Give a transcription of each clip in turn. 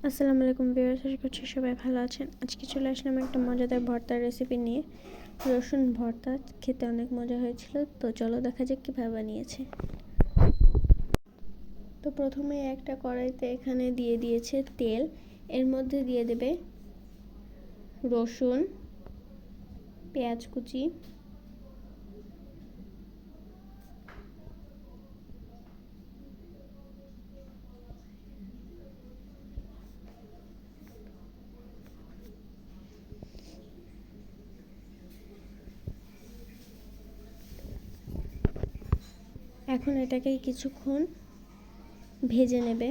আসসালামু আলাইকুম ভিউয়ার্স, আশা করছি সবাই ভালো আছেন। আজকে চলে আসলাম একটা মজাদার ভর্তার রেসিপি নিয়ে। রসুন ভর্তা খেতে অনেক মজা হয়েছিল, তো চলো দেখা যাক কীভাবে বানিয়েছে। তো প্রথমে একটা কড়াইতে এখানে দিয়ে দিয়েছে তেল, এর মধ্যে দিয়ে দেবে রসুন, পেঁয়াজ কুচি, এখন এটাকে কিছুক্ষণ ভেজে নেবে।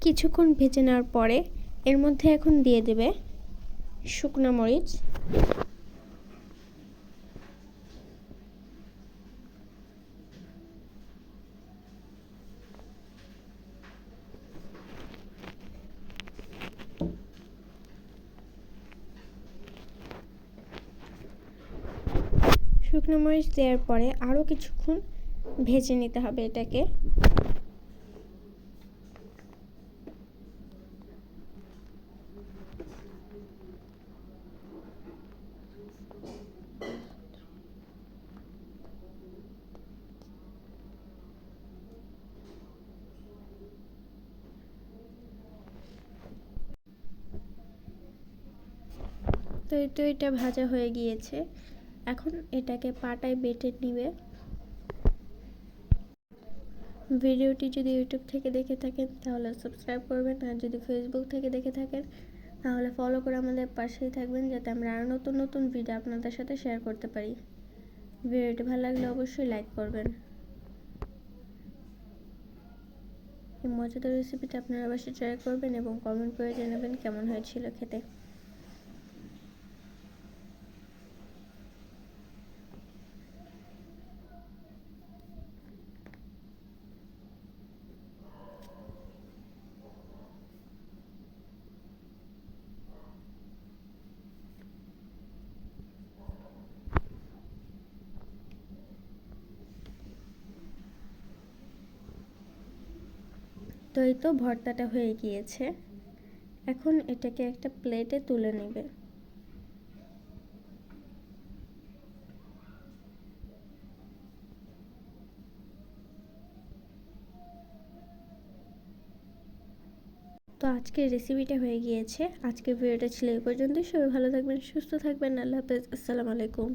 কিছুক্ষণ ভেজে নেওয়ার পরে এর মধ্যে এখন দিয়ে দেবে শুকনো মরিচ, শুকনো মরিচ দেওয়ার পরে আরও কিছুক্ষণ ভেজে নিতে হবে এটাকে। তো এটা ভাজা হয়ে গিয়েছে, এখন এটাকে পাটায় বেটে নিবে। ভিডিওটি যদি ইউটিউব থেকে দেখে থাকেন তাহলে সাবস্ক্রাইব করবেন, আর যদি ফেসবুক থেকে দেখে থাকেন তাহলে ফলো করে আমাদের পাশেই থাকবেন, যাতে আমরা আরও নতুন নতুন ভিডিও আপনাদের সাথে শেয়ার করতে পারি। ভিডিওটি ভালো লাগলে অবশ্যই লাইক করবেন। এই মজাদার রেসিপিটা আপনারা বাসায় ট্রাই করবেন এবং কমেন্ট করে জানাবেন কেমন হয়েছিল খেতে। তো এই তো ভর্তাটা হয়ে গিয়েছে, এখন এটাকে একটা প্লেটে তুলে নেবে। তো আজকের রেসিপিটা হয়ে গিয়েছে। আজকের ভিডিওটা ছিল এই পর্যন্তই। সবাই ভালো থাকবেন, সুস্থ থাকবেন। আল্লাহ হাফেজ, আসসালামু আলাইকুম।